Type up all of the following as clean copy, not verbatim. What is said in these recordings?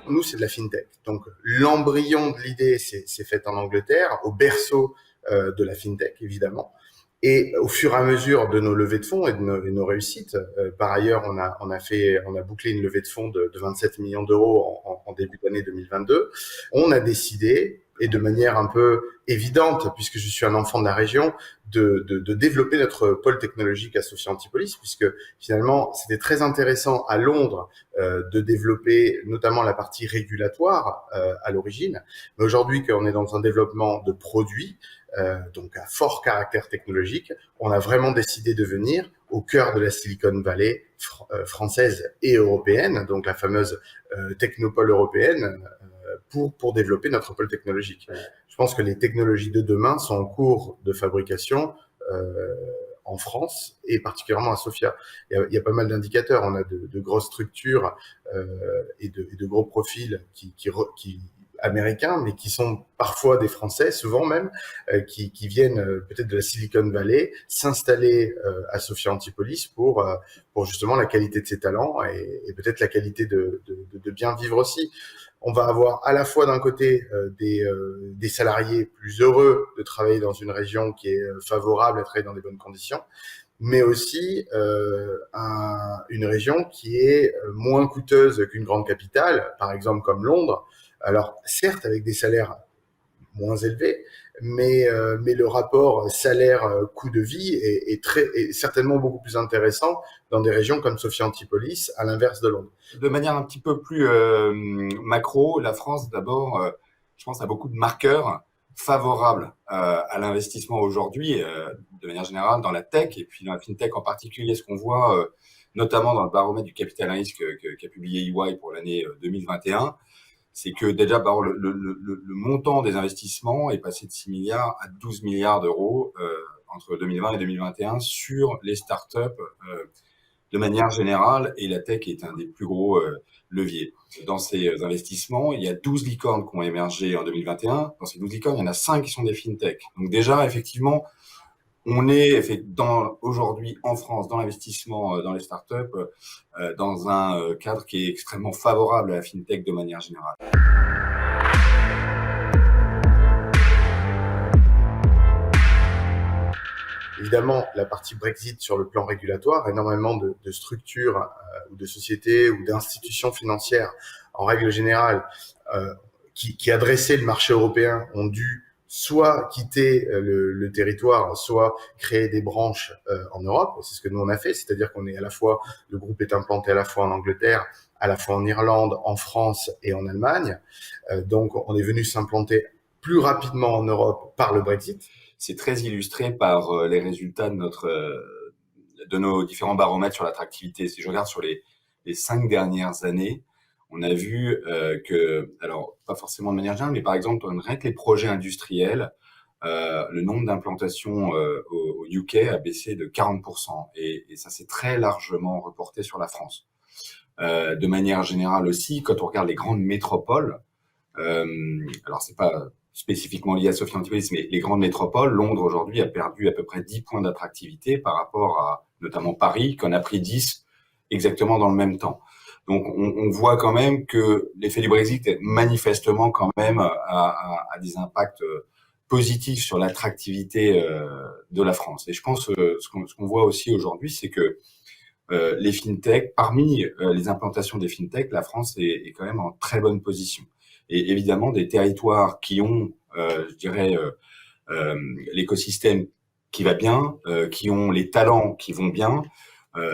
Nous, c'est de la fintech. Donc, l'embryon de l'idée c'est fait en Angleterre, au berceau de la fintech, évidemment. Et au fur et à mesure de nos levées de fonds et de nos réussites, par ailleurs, on a bouclé une levée de fonds de 27 millions d'euros en début d'année 2022. On a décidé, et de manière un peu évidente, puisque je suis un enfant de la région, de développer notre pôle technologique à Sophia Antipolis, puisque finalement, c'était très intéressant à Londres de développer notamment la partie régulatoire à l'origine. Mais aujourd'hui, qu'on est dans un développement de produits, donc à fort caractère technologique, on a vraiment décidé de venir au cœur de la Silicon Valley française et européenne, donc la fameuse technopole européenne, pour développer notre pôle technologique. Je pense que les technologies de demain sont en cours de fabrication en France et particulièrement à Sofia. Il y a pas mal d'indicateurs. On a de grosses structures et de gros profils qui américains, mais qui sont parfois des Français, souvent même, qui viennent peut-être de la Silicon Valley, s'installer à Sophia Antipolis pour justement la qualité de ses talents et peut-être la qualité de bien vivre aussi. On va avoir à la fois d'un côté des salariés plus heureux de travailler dans une région qui est favorable à travailler dans des bonnes conditions, mais aussi une région qui est moins coûteuse qu'une grande capitale, par exemple comme Londres. Alors certes avec des salaires moins élevés, mais le rapport salaire-coût de vie est certainement beaucoup plus intéressant dans des régions comme Sophia Antipolis, à l'inverse de Londres. De manière un petit peu plus macro, la France, d'abord, je pense, a beaucoup de marqueurs favorables à l'investissement aujourd'hui, de manière générale dans la tech et puis dans la fintech en particulier. Ce qu'on voit notamment dans le baromètre du capital risque qu'a publié EY pour l'année 2021, c'est que déjà le montant des investissements est passé de 6 milliards à 12 milliards d'euros entre 2020 et 2021 sur les startups de manière générale, et la tech est un des plus gros leviers. Dans ces investissements, il y a 12 licornes qui ont émergé en 2021. Dans ces 12 licornes, il y en a 5 qui sont des fintech. Donc déjà, effectivement, on est aujourd'hui en France dans l'investissement dans les startups dans un cadre qui est extrêmement favorable à la fintech de manière générale. Évidemment, la partie Brexit sur le plan régulatoire, énormément de structures ou de sociétés ou d'institutions financières, en règle générale, qui adressaient le marché européen, ont dû soit quitter le territoire, soit créer des branches en Europe. C'est ce que nous on a fait, c'est-à-dire qu'on est à la fois, le groupe est implanté à la fois en Angleterre, à la fois en Irlande, en France et en Allemagne. Donc on est venu s'implanter plus rapidement en Europe par le Brexit. C'est très illustré par les résultats de nos différents baromètres sur l'attractivité. Si je regarde sur les 5 dernières années, on a vu que, alors pas forcément de manière générale, mais par exemple, rien que les projets industriels, le nombre d'implantations au UK a baissé de 40%, et ça s'est très largement reporté sur la France. De manière générale aussi, quand on regarde les grandes métropoles, alors c'est pas spécifiquement lié à Sophia Antipolis, mais les grandes métropoles, Londres aujourd'hui a perdu à peu près 10 points d'attractivité par rapport à notamment Paris, qu'on a pris 10 exactement dans le même temps. Donc on voit quand même que l'effet du Brexit manifestement quand même a des impacts positifs sur l'attractivité de la France. Et je pense ce qu'on voit aussi aujourd'hui, c'est que les fintech, parmi les implantations des fintech, la France est quand même en très bonne position. Et évidemment, des territoires qui ont, je dirais, l'écosystème qui va bien, qui ont les talents qui vont bien,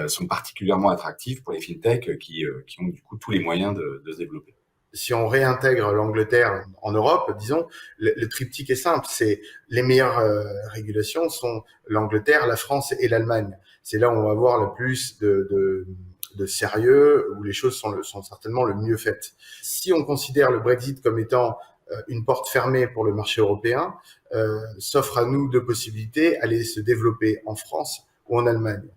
sont particulièrement attractifs pour les fintech qui ont du coup tous les moyens de se développer. Si on réintègre l'Angleterre en Europe, disons, le triptyque est simple. C'est les meilleures régulations sont l'Angleterre, la France et l'Allemagne. C'est là où on va avoir le plus de sérieux, où les choses sont certainement le mieux faites. Si on considère le Brexit comme étant une porte fermée pour le marché européen, s'offre à nous deux possibilités, aller se développer en France ou en Allemagne.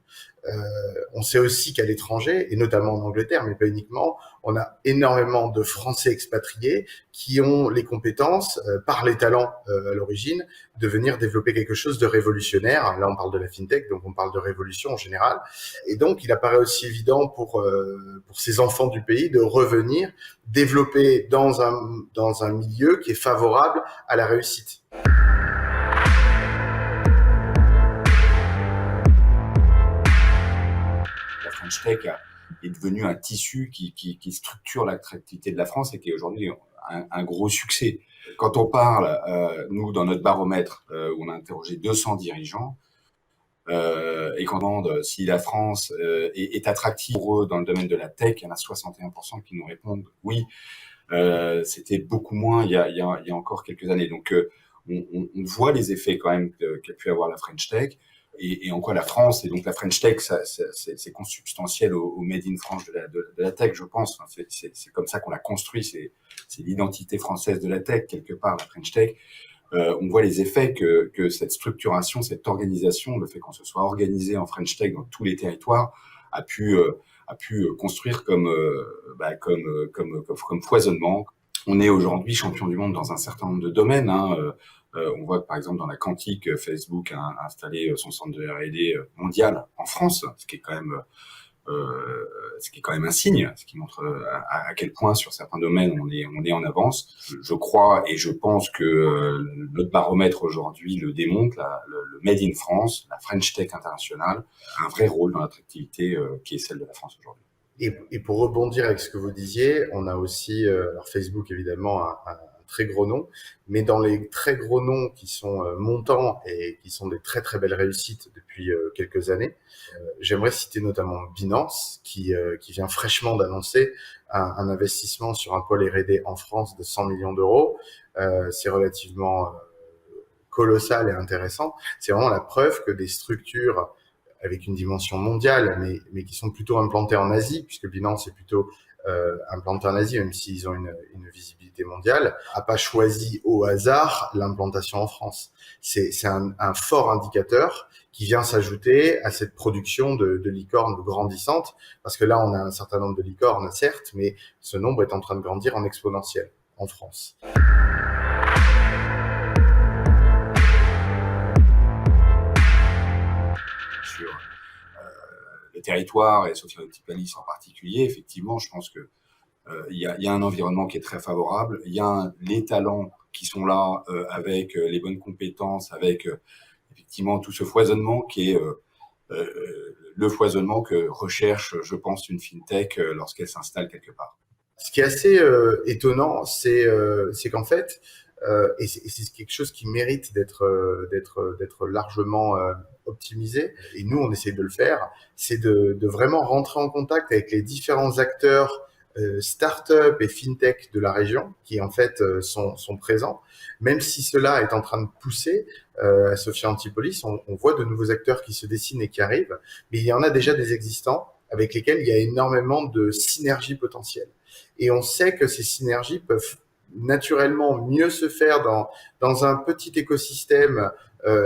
On sait aussi qu'à l'étranger, et notamment en Angleterre, mais pas uniquement, on a énormément de Français expatriés qui ont les compétences, par les talents à l'origine, de venir développer quelque chose de révolutionnaire. Là, on parle de la fintech, donc on parle de révolution en général. Et donc, il apparaît aussi évident pour ces enfants du pays de revenir développer dans un milieu qui est favorable à la réussite. La French Tech est devenu un tissu qui structure l'attractivité de la France et qui est aujourd'hui un gros succès. Quand on parle, nous, dans notre baromètre, où on a interrogé 200 dirigeants, et qu'on demande si la France est attractive pour eux dans le domaine de la tech, il y en a 61% qui nous répondent oui. C'était beaucoup moins il y a encore quelques années. Donc, on voit les effets quand même qu'a pu avoir la French Tech et en quoi la France, et donc la French Tech, c'est consubstantiel au Made in France de la tech, je pense. Enfin, c'est comme ça qu'on l'a construit, c'est l'identité française de la tech, quelque part, la French Tech. On voit les effets que cette structuration, cette organisation, le fait qu'on se soit organisé en French Tech dans tous les territoires, a pu construire comme foisonnement. On est aujourd'hui champion du monde dans un certain nombre de domaines. On voit que, par exemple, dans la quantique, Facebook a installé son centre de R&D mondial en France, ce qui est quand même un signe, ce qui montre à quel point sur certains domaines on est en avance. Je crois et je pense que notre baromètre aujourd'hui le démontre, le Made in France, la French Tech internationale, a un vrai rôle dans l'attractivité qui est celle de la France aujourd'hui. Et pour rebondir avec ce que vous disiez, on a aussi, alors Facebook évidemment, un très gros nom, mais dans les très gros noms qui sont montants et qui sont des très très belles réussites depuis quelques années, j'aimerais citer notamment Binance, qui vient fraîchement d'annoncer un investissement sur un pôle R&D en France de 100 millions d'euros. C'est relativement colossal et intéressant. C'est vraiment la preuve que des structures avec une dimension mondiale, mais qui sont plutôt implantées en Asie, puisque Binance est plutôt implanté en Asie, même s'ils ont une visibilité mondiale, n'a pas choisi au hasard l'implantation en France. C'est un fort indicateur qui vient s'ajouter à cette production de licornes grandissantes, parce que là, on a un certain nombre de licornes, certes, mais ce nombre est en train de grandir en exponentiel en France. Sur les territoires et Sophia Antipolis en particulier, effectivement, je pense que il y a un environnement qui est très favorable. Il y a les talents qui sont là avec les bonnes compétences, avec effectivement tout ce foisonnement qui est le foisonnement que recherche, je pense, une fintech lorsqu'elle s'installe quelque part. Ce qui est assez étonnant, c'est qu'en fait, et c'est quelque chose qui mérite d'être largement optimisé, et nous on essaie de le faire, c'est de vraiment rentrer en contact avec les différents acteurs start-up et fintech de la région qui en fait sont présents, même si cela est en train de pousser. À Sophia Antipolis, on voit de nouveaux acteurs qui se dessinent et qui arrivent, mais il y en a déjà des existants avec lesquels il y a énormément de synergies potentielles. Et on sait que ces synergies peuvent naturellement mieux se faire dans un petit écosystème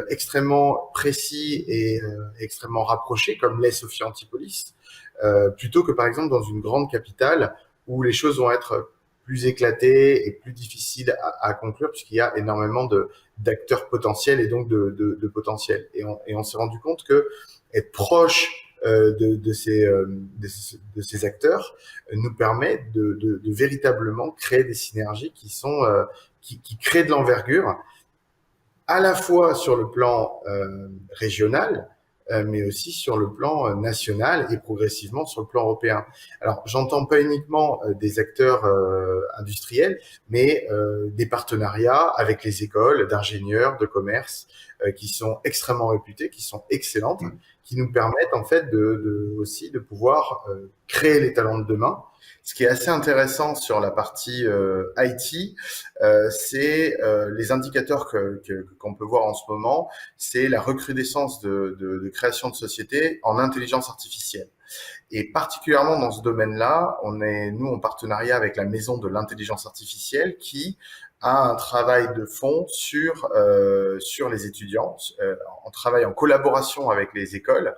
extrêmement précis et extrêmement rapproché, comme l'est Sophia Antipolis, plutôt que par exemple dans une grande capitale où les choses vont être plus éclatées et plus difficiles à conclure, puisqu'il y a énormément d'acteurs potentiels et donc de potentiel. Et on s'est rendu compte que être proche de ces acteurs nous permet de véritablement créer des synergies qui créent de l'envergure, à la fois sur le plan régional, mais aussi sur le plan national et progressivement sur le plan européen. Alors, j'entends pas uniquement des acteurs industriels, mais des partenariats avec les écoles d'ingénieurs, de commerce, qui sont extrêmement réputées, qui sont excellentes, qui nous permettent en fait aussi de pouvoir créer les talents de demain. Ce qui est assez intéressant sur la partie IT, c'est les indicateurs qu'on peut voir en ce moment, c'est la recrudescence de création de sociétés en intelligence artificielle. Et particulièrement dans ce domaine-là, on est, nous, en partenariat avec la Maison de l'intelligence artificielle qui a un travail de fond sur les étudiants. On travaille en collaboration avec les écoles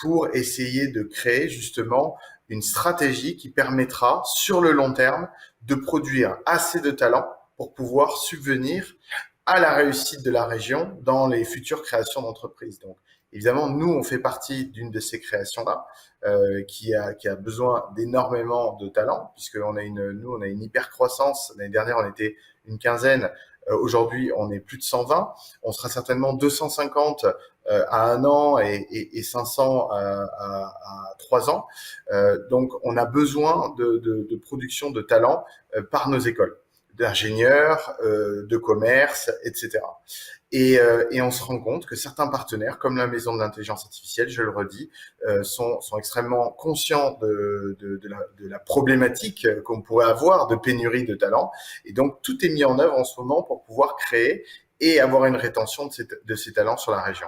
pour essayer de créer justement une stratégie qui permettra sur le long terme de produire assez de talents pour pouvoir subvenir à la réussite de la région dans les futures créations d'entreprises. Donc, évidemment, nous, on fait partie d'une de ces créations-là, qui a besoin d'énormément de talents, puisque on a une hyper croissance. L'année dernière, on était une quinzaine. Aujourd'hui, on est plus de 120. On sera certainement 250 à un an et 500 à 3 ans. Donc, on a besoin de production de talents par nos écoles d'ingénieurs, de commerce, etc. Et on se rend compte que certains partenaires, comme la Maison de l'intelligence artificielle, je le redis, sont extrêmement conscients de la problématique qu'on pourrait avoir de pénurie de talents. Et donc, tout est mis en œuvre en ce moment pour pouvoir créer et avoir une rétention de ces talents sur la région.